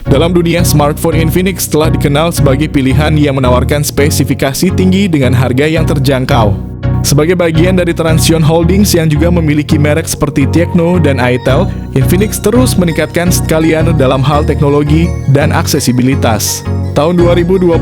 Dalam dunia smartphone, Infinix telah dikenal sebagai pilihan yang menawarkan spesifikasi tinggi dengan harga yang terjangkau. Sebagai bagian dari Transsion Holdings yang juga memiliki merek seperti Tecno dan Itel, Infinix terus meningkatkan sekalian dalam hal teknologi dan aksesibilitas. Tahun 2024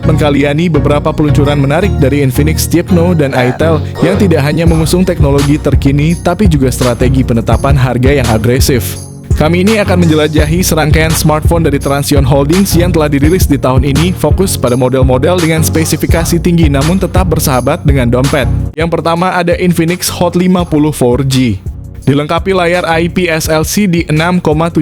mengkaliani beberapa peluncuran menarik dari Infinix, Tecno, dan Itel yang tidak hanya mengusung teknologi terkini, tapi juga strategi penetapan harga yang agresif. Kami ini akan menjelajahi serangkaian smartphone dari Transsion Holdings yang telah dirilis di tahun ini, fokus pada model-model dengan spesifikasi tinggi namun tetap bersahabat dengan dompet. Yang pertama ada Infinix Hot 50 4G. Dilengkapi layar IPS LCD 6,78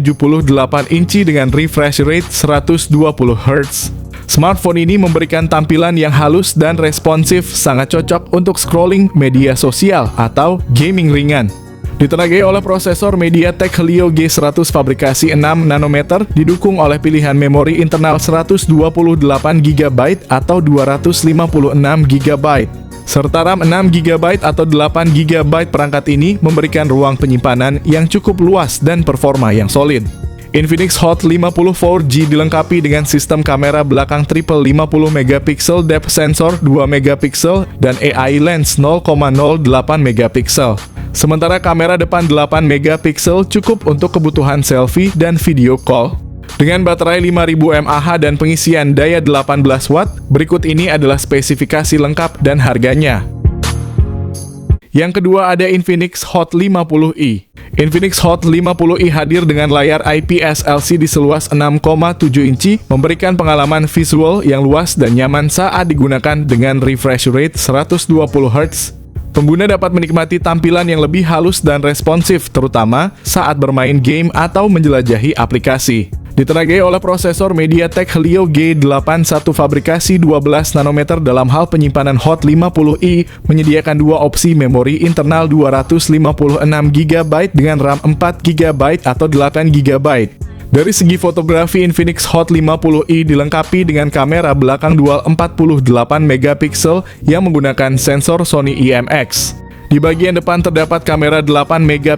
inci dengan refresh rate 120 Hz. Smartphone ini memberikan tampilan yang halus dan responsif, sangat cocok untuk scrolling media sosial atau gaming ringan. Ditenagai oleh prosesor MediaTek Helio G100 fabrikasi 6 nanometer, didukung oleh pilihan memori internal 128GB atau 256GB, serta RAM 6GB atau 8GB. Perangkat ini memberikan ruang penyimpanan yang cukup luas dan performa yang solid. Infinix Hot 50 4G dilengkapi dengan sistem kamera belakang triple 50MP depth sensor 2MP dan AI lens 0,08MP. Sementara kamera depan 8MP cukup untuk kebutuhan selfie dan video call. Dengan baterai 5000 mAh dan pengisian daya 18 Watt, berikut ini adalah spesifikasi lengkap dan harganya. Yang kedua ada Infinix Hot 50i. Infinix Hot 50i hadir dengan layar IPS LCD seluas 6,7 inci, memberikan pengalaman visual yang luas dan nyaman saat digunakan dengan refresh rate 120 Hz. Pengguna dapat menikmati tampilan yang lebih halus dan responsif, terutama saat bermain game atau menjelajahi aplikasi. Ditenagai oleh prosesor MediaTek Helio G81 fabrikasi 12 nanometer, dalam hal penyimpanan Hot 50i menyediakan dua opsi memori internal 256GB dengan RAM 4GB atau 8GB. Dari segi fotografi, Infinix Hot 50i dilengkapi dengan kamera belakang dual 48MP yang menggunakan sensor Sony IMX. Di bagian depan terdapat kamera 8MP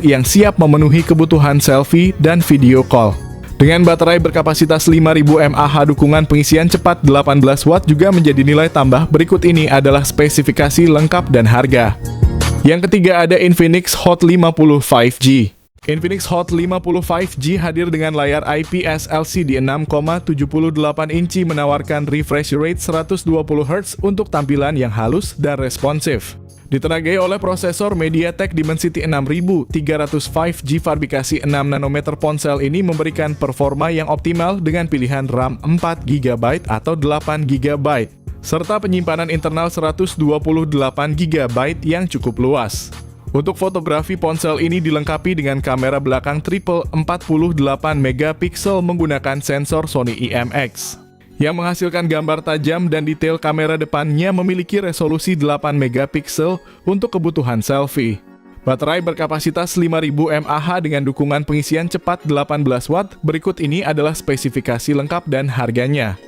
yang siap memenuhi kebutuhan selfie dan video call. Dengan baterai berkapasitas 5000 mAh, dukungan pengisian cepat 18 Watt juga menjadi nilai tambah. Berikut ini adalah spesifikasi lengkap dan harga. Yang ketiga ada Infinix Hot 50 5G. Infinix Hot 50 5G hadir dengan layar IPS LCD 6,78 inci, menawarkan refresh rate 120 Hz untuk tampilan yang halus dan responsif. Ditenagai oleh prosesor MediaTek Dimensity 6300 5G fabrikasi 6 nanometer, ponsel ini memberikan performa yang optimal dengan pilihan RAM 4GB atau 8GB, serta penyimpanan internal 128GB yang cukup luas. Untuk fotografi, ponsel ini dilengkapi dengan kamera belakang triple 48MP menggunakan sensor Sony IMX yang menghasilkan gambar tajam, dan detail kamera depannya memiliki resolusi 8MP untuk kebutuhan selfie. Baterai berkapasitas 5000 mAh dengan dukungan pengisian cepat 18 Watt. Berikut ini adalah spesifikasi lengkap dan harganya.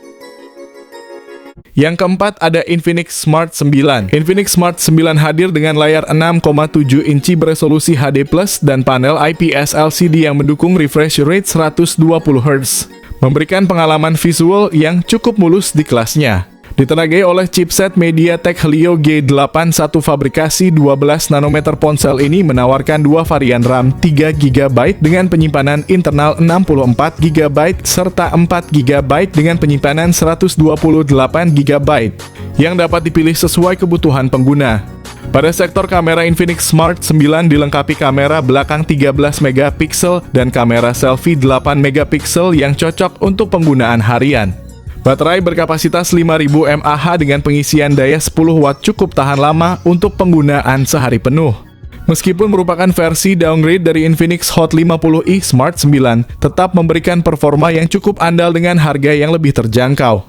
Yang keempat ada Infinix Smart 9. Infinix Smart 9 hadir dengan layar 6,7 inci beresolusi HD+, dan panel IPS LCD yang mendukung refresh rate 120 Hz, memberikan pengalaman visual yang cukup mulus di kelasnya. Ditenagai oleh chipset MediaTek Helio G81 fabrikasi 12 nanometer, ponsel ini menawarkan dua varian RAM 3GB dengan penyimpanan internal 64GB serta 4GB dengan penyimpanan 128GB yang dapat dipilih sesuai kebutuhan pengguna. Pada sektor kamera, Infinix Smart 9 dilengkapi kamera belakang 13MP dan kamera selfie 8MP yang cocok untuk penggunaan harian. Baterai berkapasitas 5000 mAh dengan pengisian daya 10 Watt cukup tahan lama untuk penggunaan sehari penuh. Meskipun merupakan versi downgrade dari Infinix Hot 50i, Smart 9 tetap memberikan performa yang cukup andal dengan harga yang lebih terjangkau.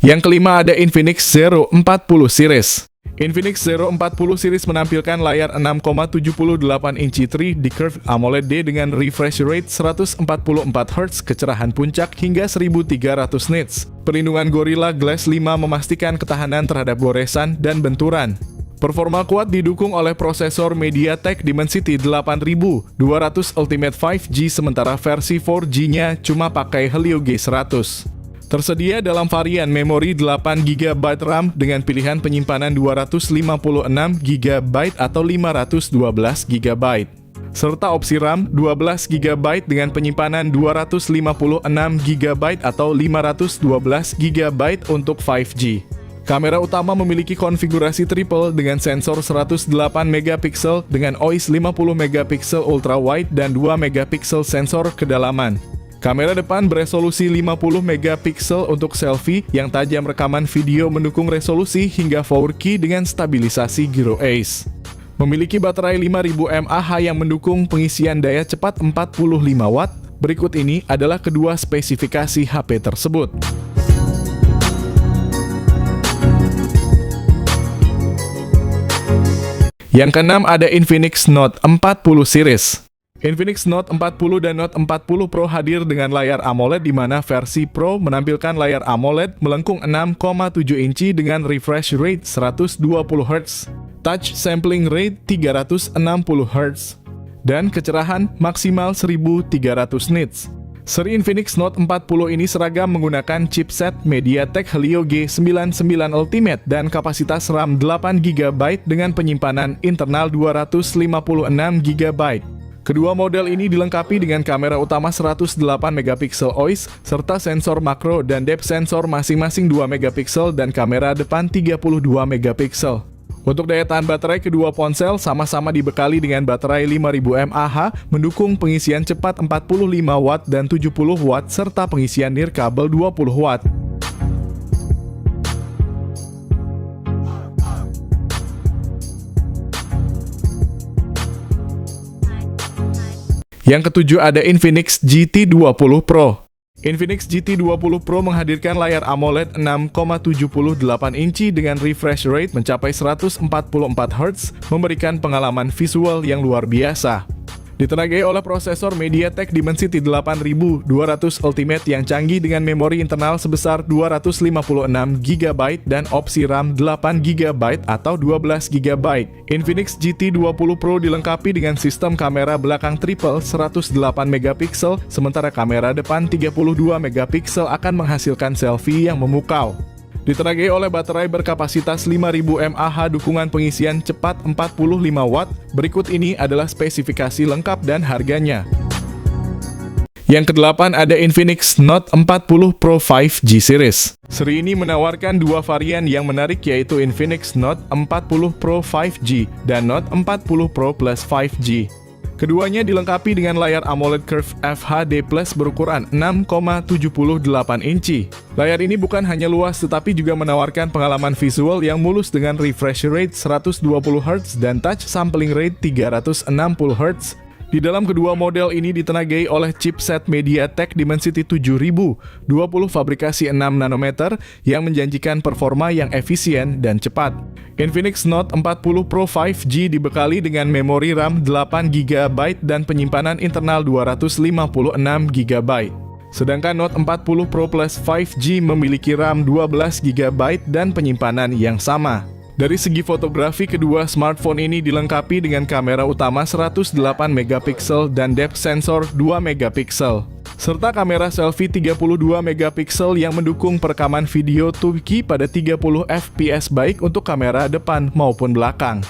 Yang kelima ada Infinix Zero 40 series. Infinix Zero 40 series menampilkan layar 6,78 inci 3D Curved AMOLED dengan refresh rate 144 Hz, kecerahan puncak hingga 1300 nits. Perlindungan Gorilla Glass 5 memastikan ketahanan terhadap goresan dan benturan. Performa kuat didukung oleh prosesor MediaTek Dimensity 8200 Ultimate 5G, sementara versi 4G-nya cuma pakai Helio G100. Tersedia dalam varian memori 8GB RAM dengan pilihan penyimpanan 256GB atau 512GB, serta opsi RAM 12GB dengan penyimpanan 256GB atau 512GB untuk 5G. Kamera utama memiliki konfigurasi triple dengan sensor 108MP dengan OIS 50MP ultra wide dan 2MP sensor kedalaman. Kamera depan beresolusi 50MP untuk selfie yang tajam, rekaman video mendukung resolusi hingga 4K dengan stabilisasi Gyro Ace. Memiliki baterai 5000 mAh yang mendukung pengisian daya cepat 45W. Berikut ini adalah kedua spesifikasi HP tersebut. Yang keenam ada Infinix Note 40 series. Infinix Note 40 dan Note 40 Pro hadir dengan layar AMOLED, di mana versi Pro menampilkan layar AMOLED melengkung 6,7 inci dengan refresh rate 120Hz, touch sampling rate 360Hz, dan kecerahan maksimal 1300 nits. Seri Infinix Note 40 ini seragam menggunakan chipset MediaTek Helio G99 Ultimate dan kapasitas RAM 8GB dengan penyimpanan internal 256GB. Kedua model ini dilengkapi dengan kamera utama 108MP OIS serta sensor makro dan depth sensor masing-masing 2MP dan kamera depan 32MP. Untuk daya tahan baterai, kedua ponsel sama-sama dibekali dengan baterai 5000 mAh, mendukung pengisian cepat 45W dan 70W serta pengisian nirkabel 20W. Yang ketujuh ada Infinix GT20 Pro. Infinix GT20 Pro menghadirkan layar AMOLED 6,78 inci dengan refresh rate mencapai 144Hz, memberikan pengalaman visual yang luar biasa. Ditenagai oleh prosesor MediaTek Dimensity 8200 Ultimate yang canggih dengan memori internal sebesar 256GB dan opsi RAM 8GB atau 12GB. Infinix GT20 Pro dilengkapi dengan sistem kamera belakang triple 108MP, sementara kamera depan 32MP akan menghasilkan selfie yang memukau. Ditenagai oleh baterai berkapasitas 5000 mAh dukungan pengisian cepat 45W. Berikut ini adalah spesifikasi lengkap dan harganya. Yang kedelapan ada Infinix Note 40 Pro 5G series. Seri ini menawarkan dua varian yang menarik, yaitu Infinix Note 40 Pro 5G dan Note 40 Pro Plus 5G. Keduanya dilengkapi dengan layar AMOLED Curve FHD Plus berukuran 6,78 inci. Layar ini bukan hanya luas tetapi juga menawarkan pengalaman visual yang mulus dengan refresh rate 120Hz dan touch sampling rate 360Hz. Di dalam kedua model ini ditenagai oleh chipset MediaTek Dimensity 7000, 20 fabrikasi 6nm yang menjanjikan performa yang efisien dan cepat. Infinix Note 40 Pro 5G dibekali dengan memori RAM 8GB dan penyimpanan internal 256GB. Sedangkan Note 40 Pro Plus 5G memiliki RAM 12GB dan penyimpanan yang sama. Dari segi fotografi, kedua smartphone ini dilengkapi dengan kamera utama 108MP dan depth sensor 2MP, serta kamera selfie 32MP yang mendukung perekaman video 2K pada 30fps baik untuk kamera depan maupun belakang.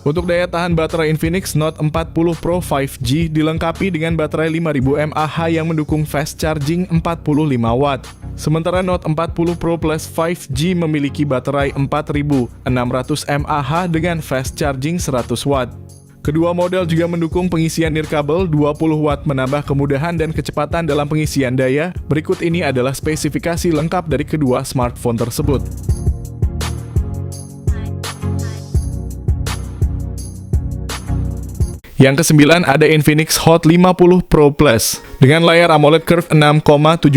Untuk daya tahan baterai, Infinix Note 40 Pro 5G dilengkapi dengan baterai 5000 mAh yang mendukung fast charging 45W. Sementara Note 40 Pro Plus 5G memiliki baterai 4600 mAh dengan fast charging 100W. Kedua model juga mendukung pengisian nirkabel 20W, menambah kemudahan dan kecepatan dalam pengisian daya. Berikut ini adalah spesifikasi lengkap dari kedua smartphone tersebut. Yang kesembilan ada Infinix Hot 50 Pro Plus. Dengan layar AMOLED Curve 6,78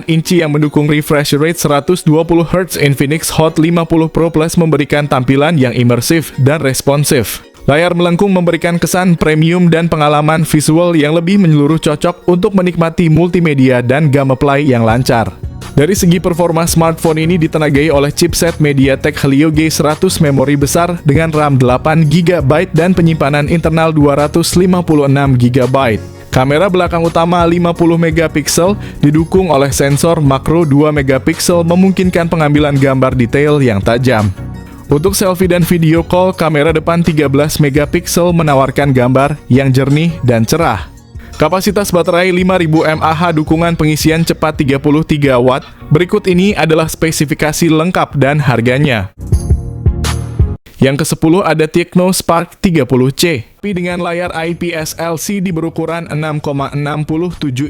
inci yang mendukung refresh rate 120Hz, Infinix Hot 50 Pro Plus memberikan tampilan yang imersif dan responsif. Layar melengkung memberikan kesan premium dan pengalaman visual yang lebih menyeluruh, cocok untuk menikmati multimedia dan gameplay yang lancar. Dari segi performa, smartphone ini ditenagai oleh chipset MediaTek Helio G100, memori besar dengan RAM 8GB dan penyimpanan internal 256GB. Kamera belakang utama 50MP didukung oleh sensor makro 2MP memungkinkan pengambilan gambar detail yang tajam. Untuk selfie dan video call, kamera depan 13MP menawarkan gambar yang jernih dan cerah. Kapasitas baterai 5000 mAh, dukungan pengisian cepat 33 Watt. Berikut ini adalah spesifikasi lengkap dan harganya. Yang ke-10 ada Tecno Spark 30C. Dengan layar IPS LCD berukuran 6,67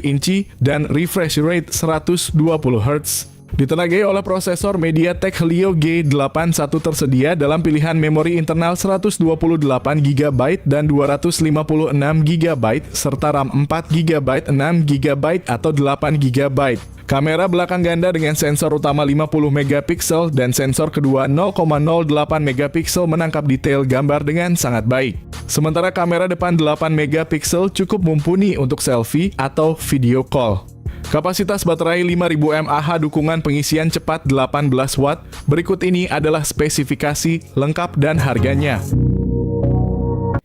inci dan refresh rate 120Hz. Ditenagai oleh prosesor MediaTek Helio G81, tersedia dalam pilihan memori internal 128GB dan 256GB serta RAM 4GB, 6GB atau 8GB. Kamera belakang ganda dengan sensor utama 50MP dan sensor kedua 0,08MP menangkap detail gambar dengan sangat baik. Sementara kamera depan 8MP cukup mumpuni untuk selfie atau video call. Kapasitas baterai 5000 mAh, dukungan pengisian cepat 18 Watt. Berikut ini adalah spesifikasi lengkap dan harganya.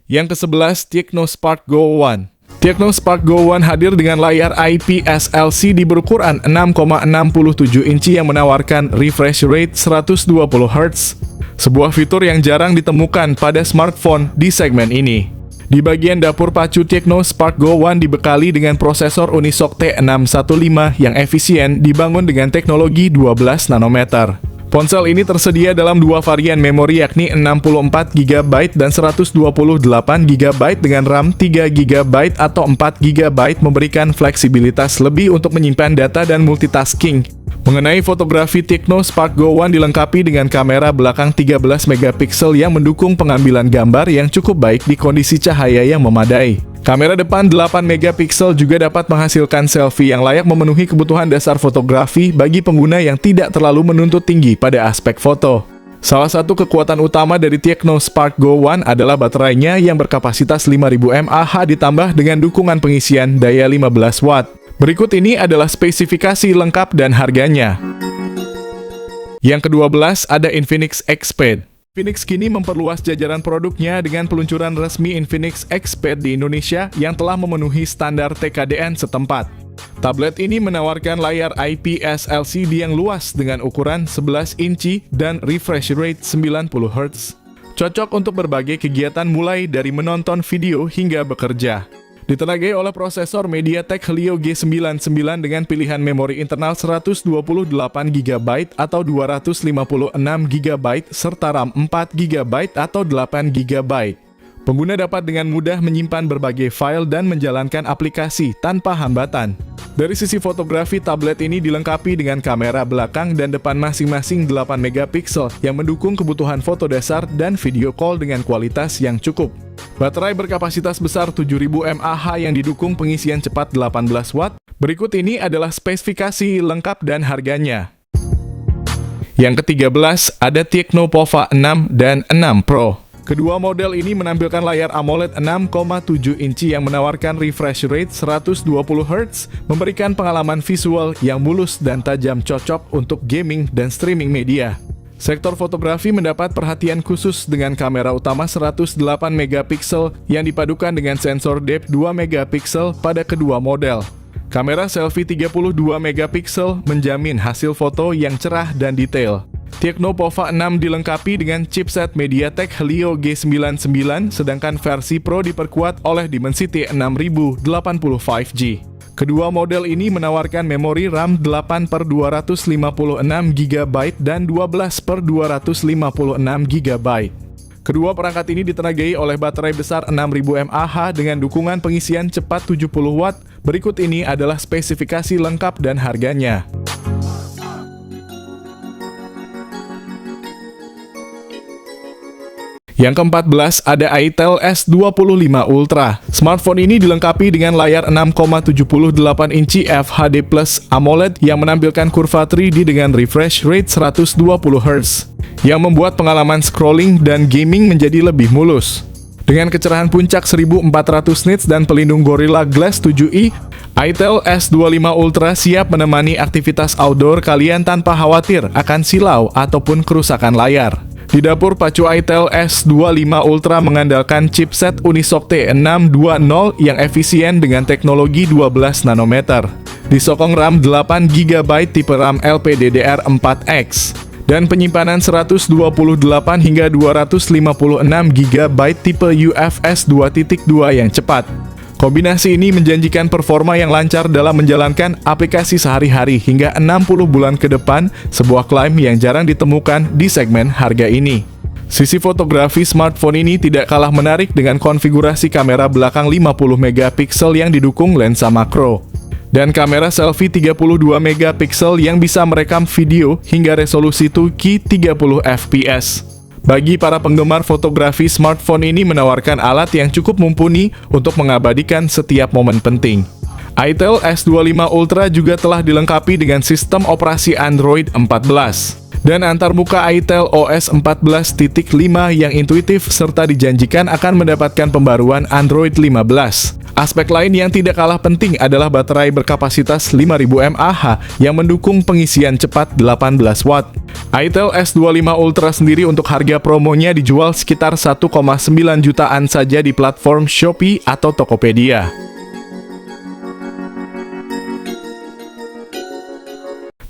Yang ke-11, Tecno Spark Go One. Tecno Spark Go One hadir dengan layar IPS LCD berukuran 6,67 inci yang menawarkan refresh rate 120Hz. Sebuah fitur yang jarang ditemukan pada smartphone di segmen ini. Di bagian dapur pacu, Tecno Spark Go One dibekali dengan prosesor Unisoc T615 yang efisien, dibangun dengan teknologi 12 nanometer. Ponsel ini tersedia dalam dua varian memori, yakni 64GB dan 128GB dengan RAM 3GB atau 4GB, memberikan fleksibilitas lebih untuk menyimpan data dan multitasking. Mengenai fotografi, Tecno Spark Go One dilengkapi dengan kamera belakang 13MP yang mendukung pengambilan gambar yang cukup baik di kondisi cahaya yang memadai. Kamera depan 8MP juga dapat menghasilkan selfie yang layak memenuhi kebutuhan dasar fotografi bagi pengguna yang tidak terlalu menuntut tinggi pada aspek foto. Salah satu kekuatan utama dari Tecno Spark Go One adalah baterainya yang berkapasitas 5000 mAh ditambah dengan dukungan pengisian daya 15 Watt. Berikut ini adalah spesifikasi lengkap dan harganya. Yang ke-12 ada Infinix Xpad. Infinix kini memperluas jajaran produknya dengan peluncuran resmi Infinix Xpad di Indonesia yang telah memenuhi standar TKDN setempat. Tablet ini menawarkan layar IPS LCD yang luas dengan ukuran 11 inci dan refresh rate 90Hz. Cocok untuk berbagai kegiatan mulai dari menonton video hingga bekerja. Ditenagai oleh prosesor MediaTek Helio G99 dengan pilihan memori internal 128GB atau 256GB serta RAM 4GB atau 8GB. Pengguna dapat dengan mudah menyimpan berbagai file dan menjalankan aplikasi tanpa hambatan. Dari sisi fotografi, tablet ini dilengkapi dengan kamera belakang dan depan masing-masing 8MP yang mendukung kebutuhan foto dasar dan video call dengan kualitas yang cukup. Baterai berkapasitas besar 7000 mAh yang didukung pengisian cepat 18 Watt. Berikut ini adalah spesifikasi lengkap dan harganya. Yang ke-13 ada Tecno Pova 6 dan 6 Pro. Kedua model ini menampilkan layar AMOLED 6,7 inci yang menawarkan refresh rate 120Hz, memberikan pengalaman visual yang mulus dan tajam, cocok untuk gaming dan streaming media. Sektor fotografi mendapat perhatian khusus dengan kamera utama 108MP yang dipadukan dengan sensor depth 2MP pada kedua model. Kamera selfie 32MP menjamin hasil foto yang cerah dan detail. Tecno Pova 6 dilengkapi dengan chipset MediaTek Helio G99, sedangkan versi Pro diperkuat oleh Dimensity 6080 5G. Kedua model ini menawarkan memori RAM 8/256GB dan 12/256GB. Kedua perangkat ini ditenagai oleh baterai besar 6000 mAh dengan dukungan pengisian cepat 70 Watt. Berikut ini adalah spesifikasi lengkap dan harganya. Yang ke-14 ada Itel S25 Ultra. Smartphone ini dilengkapi dengan layar 6,78 inci FHD Plus AMOLED yang menampilkan kurva 3D dengan refresh rate 120Hz, yang membuat pengalaman scrolling dan gaming menjadi lebih mulus. Dengan kecerahan puncak 1400 nits dan pelindung Gorilla Glass 7i, ITEL S25 Ultra siap menemani aktivitas outdoor kalian tanpa khawatir akan silau ataupun kerusakan layar. Di dapur pacu ITEL S25 Ultra mengandalkan chipset Unisoc T620 yang efisien dengan teknologi 12 nanometer. Disokong RAM 8GB tipe RAM LPDDR4X. Dan penyimpanan 128 hingga 256 GB tipe UFS 2.2 yang cepat. Kombinasi ini menjanjikan performa yang lancar dalam menjalankan aplikasi sehari-hari hingga 60 bulan ke depan, sebuah klaim yang jarang ditemukan di segmen harga ini. Sisi fotografi smartphone ini tidak kalah menarik dengan konfigurasi kamera belakang 50 megapiksel yang didukung lensa makro. Dan kamera selfie 32 megapiksel yang bisa merekam video hingga resolusi 2K 30 fps. Bagi para penggemar fotografi, smartphone ini menawarkan alat yang cukup mumpuni untuk mengabadikan setiap momen penting. ITEL S25 Ultra juga telah dilengkapi dengan sistem operasi Android 14. Dan antarmuka ITEL OS 14.5 yang intuitif serta dijanjikan akan mendapatkan pembaruan Android 15. Aspek lain yang tidak kalah penting adalah baterai berkapasitas 5000 mAh yang mendukung pengisian cepat 18 watt. ITEL S25 Ultra sendiri untuk harga promonya dijual sekitar 1,9 jutaan saja di platform Shopee atau Tokopedia.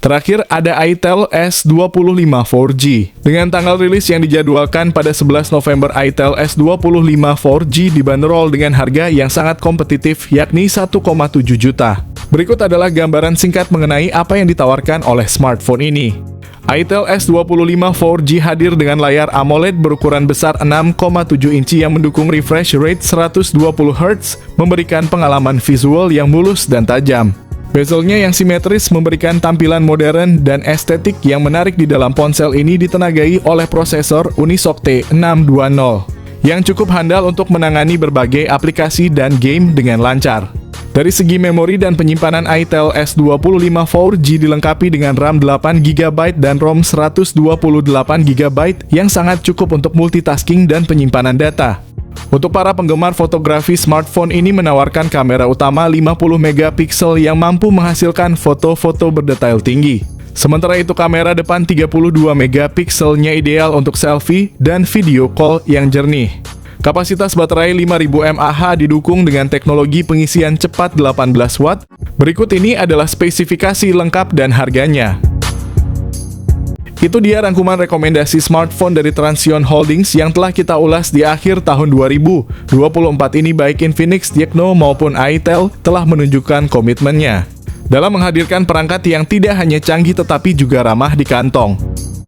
Terakhir ada ITEL S25 4G. Dengan tanggal rilis yang dijadwalkan pada 11 November, ITEL S25 4G dibanderol dengan harga yang sangat kompetitif, yakni 1,7 juta. Berikut adalah gambaran singkat mengenai apa yang ditawarkan oleh smartphone ini. ITEL S25 4G hadir dengan layar AMOLED berukuran besar 6,7 inci yang mendukung refresh rate 120 Hz, memberikan pengalaman visual yang mulus dan tajam. Bezelnya yang simetris memberikan tampilan modern dan estetik yang menarik di dalam ponsel ini ditenagai oleh prosesor Unisoc T620 yang cukup handal untuk menangani berbagai aplikasi dan game dengan lancar. Dari segi memori dan penyimpanan, ITEL S25 4G dilengkapi dengan RAM 8GB dan ROM 128GB yang sangat cukup untuk multitasking dan penyimpanan data. Untuk para penggemar fotografi, smartphone ini menawarkan kamera utama 50 megapiksel yang mampu menghasilkan foto-foto berdetail tinggi. Sementara itu kamera depan 32 megapikselnya ideal untuk selfie dan video call yang jernih. Kapasitas baterai 5000 mAh didukung dengan teknologi pengisian cepat 18 watt. Berikut ini adalah spesifikasi lengkap dan harganya. Itu dia rangkuman rekomendasi smartphone dari Transsion Holdings yang telah kita ulas di akhir tahun 2024 ini. Baik Infinix, Tecno maupun ITEL telah menunjukkan komitmennya dalam menghadirkan perangkat yang tidak hanya canggih tetapi juga ramah di kantong.